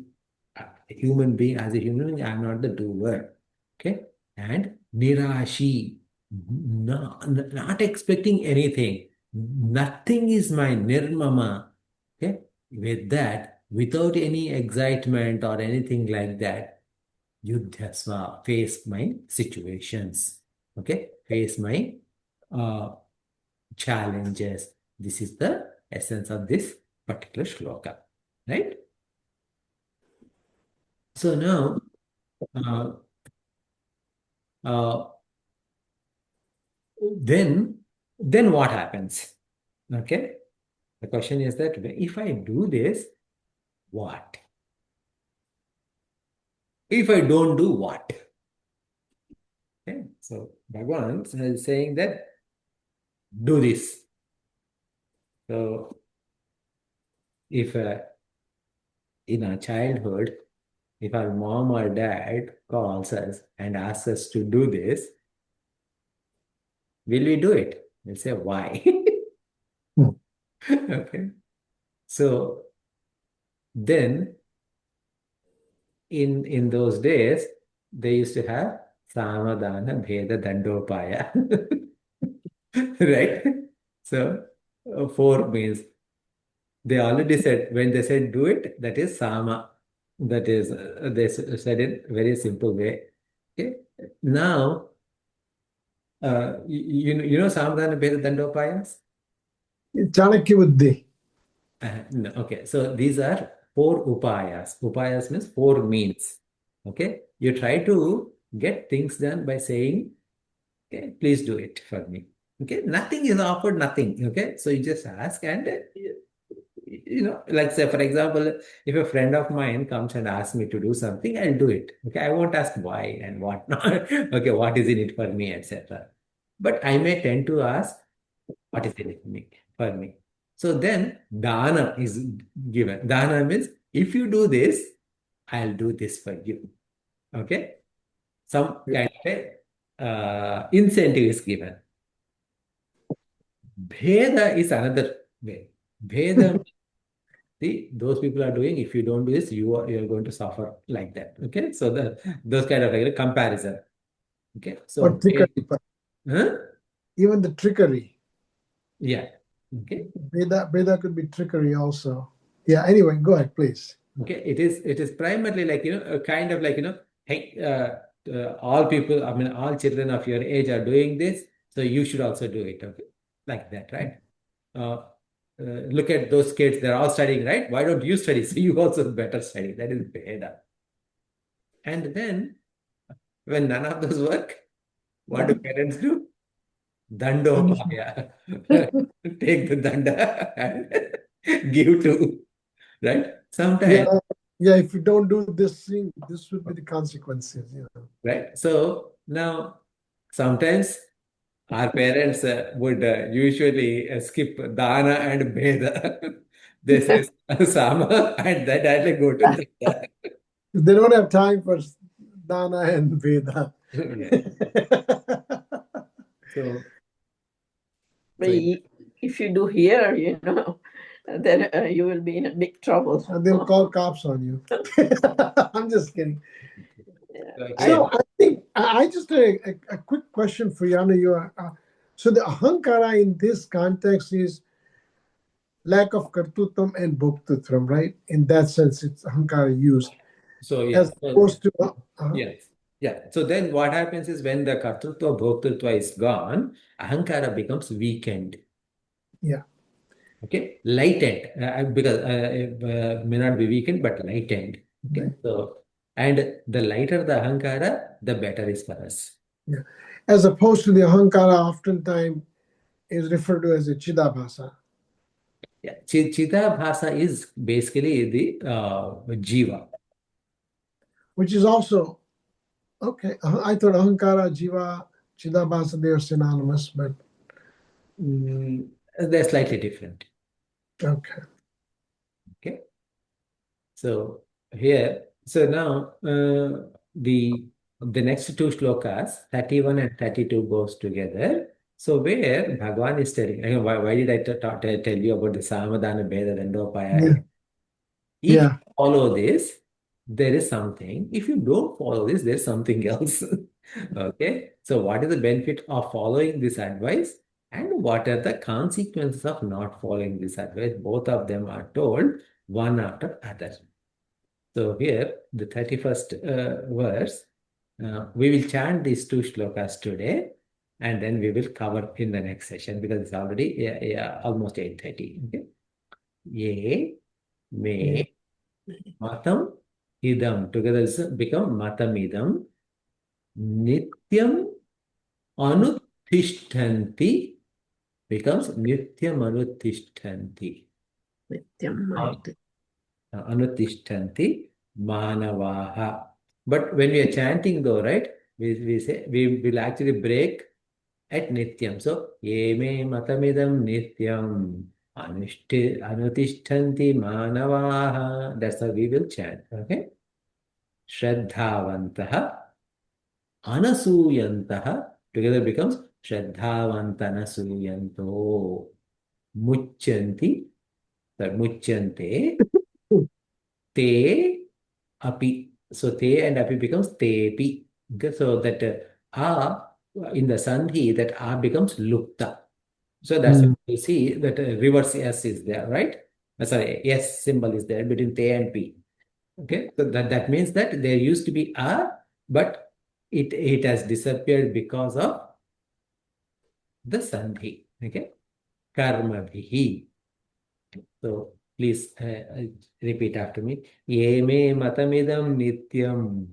Speaker 1: a human being, as a human being, I am not the doer, okay, and Nirashi, not expecting anything. Nothing is my nirmama, okay. With that, without any excitement or anything like that, Yudhyasva, face my situations. Okay, face my uh, challenges. This is the essence of this particular shloka, right? So now, uh, uh, then, then what happens? Okay, the question is that if I do this, what? If I don't do what? Okay, so Bhagavan is saying that do this. So if in our childhood, if our mom or dad calls us and asks us to do this, will we do it? We'll say, why? Okay. So then in those days, they used to have samadhana bheda dandopaya. Right? So four means they already said, when they said do it, that is sama. That is, they said in very simple way. Okay. Now, you know samadhana bheda dandopayas?
Speaker 2: Chanakya Buddhi.
Speaker 1: No, okay, so these are four upayas. Upayas means four means. Okay, you try to get things done by saying, okay, please do it for me. Okay, nothing is offered, nothing. Okay, so you just ask, and like say, for example, if a friend of mine comes and asks me to do something, I'll do it. Okay, I won't ask why and what not. Okay, what is in it for me, etc. But I may tend to ask, what is in it for me? So then dana is given. Dana means if you do this, I'll do this for you. Okay? Some kind of a incentive is given. Bheda is another way. Bheda, see, those people are doing, if you don't do this, you're going to suffer like that. Okay? So those kind of like comparison. Okay?
Speaker 2: Or
Speaker 1: So
Speaker 2: trickery.
Speaker 1: huh?
Speaker 2: Even the trickery.
Speaker 1: Yeah. Okay.
Speaker 2: Veda could be trickery also. Yeah, anyway, go ahead, please.
Speaker 1: Okay, it is primarily like a kind of like hey, all people, I mean all children of your age are doing this, so you should also do it. Okay, like that, right? Look at those kids; they're all studying, right? Why don't you study? So you also better study. That is Veda. And then when none of those work, what do parents do? Dandopaya. Take the danda and give to, right? Sometimes.
Speaker 2: Yeah, yeah. If you don't do this thing, this would be the consequences.
Speaker 1: Right? So now, sometimes our parents would usually skip dana and bheda. They say sama and then directly go to dana.
Speaker 2: They don't have time for dana and Veda.
Speaker 1: Yeah. So,
Speaker 4: But if you do here, then you will be in a big trouble.
Speaker 2: And they'll call cops on you. I'm just kidding.
Speaker 1: so
Speaker 2: So
Speaker 1: again,
Speaker 2: I think I just a quick question for you. I know you are. So the ahankara in this context is lack of kartutvam and bhoktutvam, right? In that sense, it's ahankara used
Speaker 1: so yeah.
Speaker 2: as opposed to.
Speaker 1: Yes. Yeah. So then what happens is when the kartrutva bhoktritva is gone, ahankara becomes weakened.
Speaker 2: Yeah.
Speaker 1: Okay, lightened because may not be weakened but lightened. Okay,
Speaker 2: Right.
Speaker 1: so and the lighter the ahankara, the better is for us.
Speaker 2: Yeah. As opposed to the ahankara, oftentimes is referred to as a chidabhasa.
Speaker 1: Yeah, Chidabhasa is basically the jiva.
Speaker 2: Which is also Okay. I thought Ahankara, Jiva, Chidabhasa, they are synonymous, but
Speaker 1: They're slightly different.
Speaker 2: okay.
Speaker 1: Okay. So here, now the next two shlokas, 31 and 32 goes together. So where Bhagavan is telling, why did I tell you about the Samadhana Bheda Dandopaya?
Speaker 2: Yeah.
Speaker 1: If you
Speaker 2: Yeah.
Speaker 1: follow this, there is something. If you don't follow this, there's something else. Okay. So what is the benefit of following this advice? And what are the consequences of not following this advice? Both of them are told one after other. So here, the 31st verse, we will chant these two shlokas today, and then we will cover in the next session because it's already almost 8:30. Okay. Ye me matam idam. Together it's become matam idam. Nityam anuttishtanti becomes nityam anuttishtanti.
Speaker 4: Nityam Manuti.
Speaker 1: Anuttishtanti manavaha. But when we are chanting though, right, we say we will actually break at nityam. So, ye me matamidam nityam anutishtanti manavaha. That's how we will chant. Okay. Shraddhavantaha anasuyantaha. Together becomes Shraddhavantanaasuyanto. Muchanti. Muchante. Te api. So te and api becomes tepi. Okay, so that a in the sandhi, that a becomes lupta. So that's why you see that reverse s is there, right? Sorry, s symbol is there between te and p. Okay, so that means that there used to be a, but it has disappeared because of the sandhi. Okay, karma bhihi. So please repeat after me. Ye me matamidam nityam.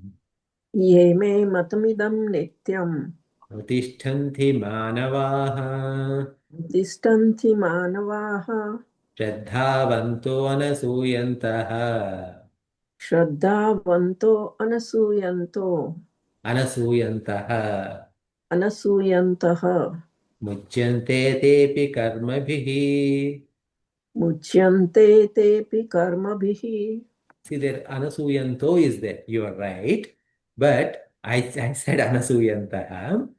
Speaker 4: Ye me matamidam nityam.
Speaker 1: Utishtanti manavaha.
Speaker 4: Tistanti manavaha.
Speaker 1: Shraddhavanto anasuyantaha.
Speaker 4: Shraddhavanto anasuyanto.
Speaker 1: Anasuyantaha.
Speaker 4: Anasuyantaha.
Speaker 1: Muchyante tepi karmabhihi.
Speaker 4: Muchyante tepi karmabhihi.
Speaker 1: See there, anasuyanto is there. You are right. But I said anasuyantaha.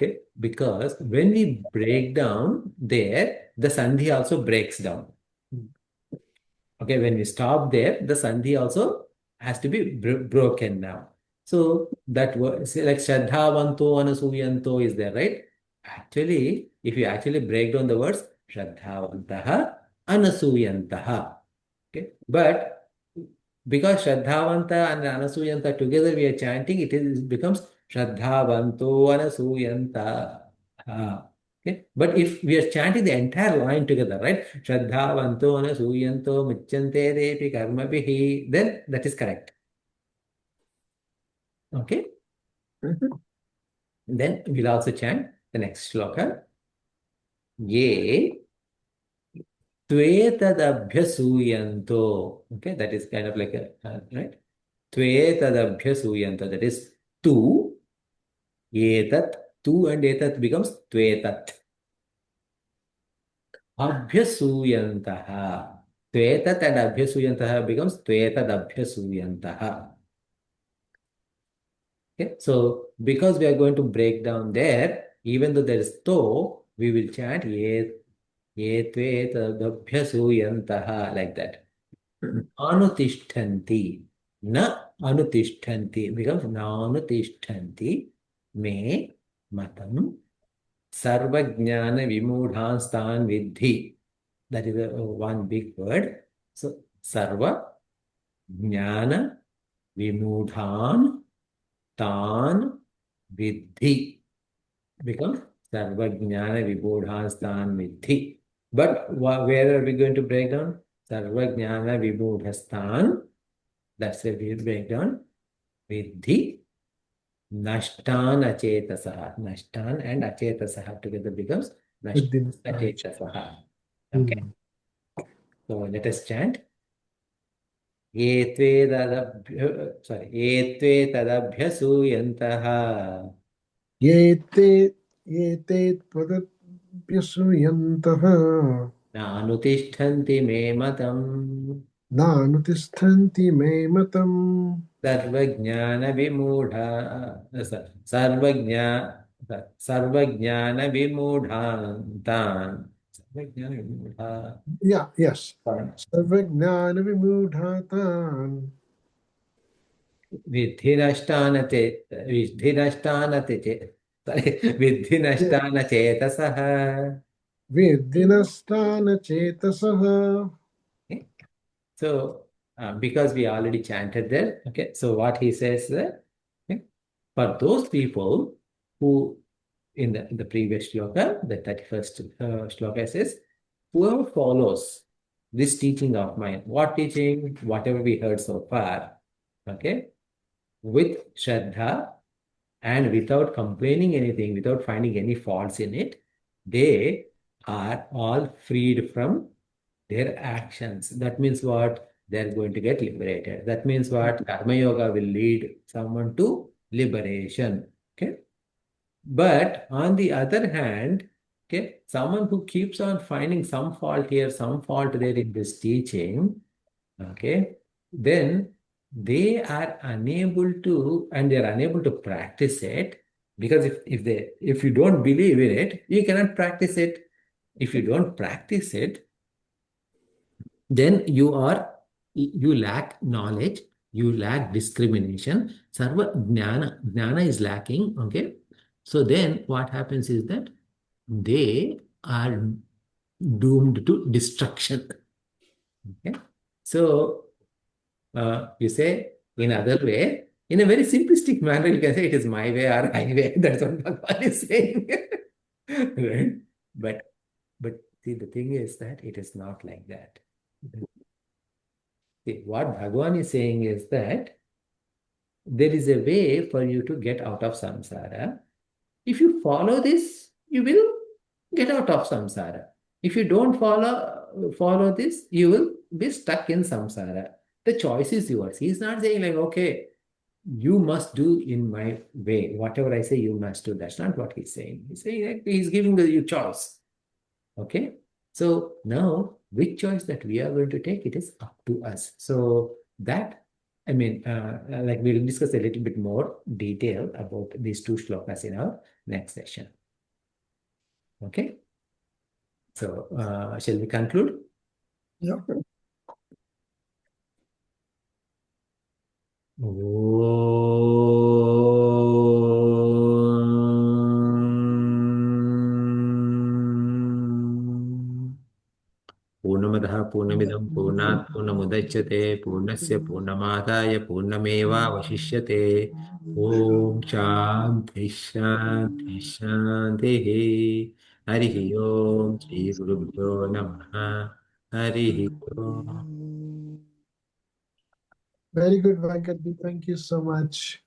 Speaker 1: Okay, because when we break down there, the sandhi also breaks down. Okay, when we stop there, the sandhi also has to be broken now. So that word, say like Shraddhavanto Anasuyanto is there, right? Actually, if you actually break down the words, Shraddhavantaha Anasuyantaha. Okay, but because Shraddhavanta and Anasuyanta together we are chanting, it becomes Shraddhavanto Anasuyanta. Okay, but if we are chanting the entire line together, right? Shraddhavanto Anasuyanto Muchyante Depi Karmabhihi, then that is correct. Okay,
Speaker 4: Mhm.
Speaker 1: then we'll also chant the next shloka. Ye Tvetadabhyasuyanto. Okay, that is kind of like a, right? Tvetadabhyasuyanto, that is two. Etat, two and etat becomes Tvetat. Abhyasuyantaha. Tvetat and Abhyasuyantaha becomes Tvetad Abhyasuyantaha. Okay, so because we are going to break down there, even though there is to, we will chant ye Tvetad Abhyasuyantaha like that. Anutishtanti. Na anutishtanti becomes nanutishtanti. Me matam sarvajnana vimudhanstan vidhi. That is one big word. So sarva jnana vimudhan tan vidhi becomes sarva jnana vimudhanstan vidhi. But where are we going to break down? Sarvajnana Vibhudhastan. That's a weird breakdown. Vidhi Nashtan Achetasaha. Nashtan and Achetasaha together becomes Nashtan Achetasaha. Okay. So let us chant. एत्वे तदभ्यसूयन्तः
Speaker 2: ये ते त्वदप्यसूयन्तः
Speaker 1: नानुतिष्ठन्ति मे मतम्
Speaker 2: नानुतिष्ठन्ति मे मतम्
Speaker 1: सर्वज्ञानविमूढा सर्वज्ञा सर्वज्ञानविमूढान्तान् सर्वज्ञानविमूढा
Speaker 2: Yeah, yes. सर्वज्ञानविमूढातान्
Speaker 1: विद्धि नष्टान चेतसः.
Speaker 2: विद्धि नष्टान चेतसः.
Speaker 1: Okay. So, because we already chanted there, okay, so what he says there, okay, for those people who, in the previous shloka, the 31st shloka says, whoever follows this teaching of mine, what teaching? Whatever we heard so far, okay, with Shraddha and without complaining anything, without finding any faults in it, they are all freed from their actions. That means what? They're going to get liberated. That means what? Karma Yoga will lead someone to liberation. Okay. But on the other hand, okay, someone who keeps on finding some fault here, some fault there in this teaching, okay, then they are unable to, and they are unable to practice it, because if you don't believe in it, you cannot practice it. If you don't practice it, then you lack knowledge, you lack discrimination. Sarva jnana is lacking. Okay, so then what happens is that they are doomed to destruction. Okay, so you say in other way, in a very simplistic manner, you can say it is my way or highway. That's what Bhagwan is saying. Right? But see, the thing is that it is not like that. See, what Bhagwan is saying is that there is a way for you to get out of samsara. If you follow this, you will get out of samsara. If you don't follow this, you will be stuck in samsara. The choice is yours. He's not saying like, okay, you must do in my way. Whatever I say, you must do. That's not what he's saying. He's saying that he's giving you choice. Okay. So now, which choice that we are going to take, it is up to us. So that, I mean, like we'll discuss a little bit more detail about these two shlokas in our next session. Okay. So shall we conclude?
Speaker 3: Yeah.
Speaker 1: पूर्णमदः पूर्णमिदं पूर्णात् पूर्णमुदच्यते पूर्णस्य पूर्णमादाय पूर्णमेवावशिष्यते ॐ शान्ति शान्ति शान्तिः हरिः ॐ श्रीगुरुभ्यो नमः हरिः ॐ
Speaker 2: Very good, Venkat. Thank you so much.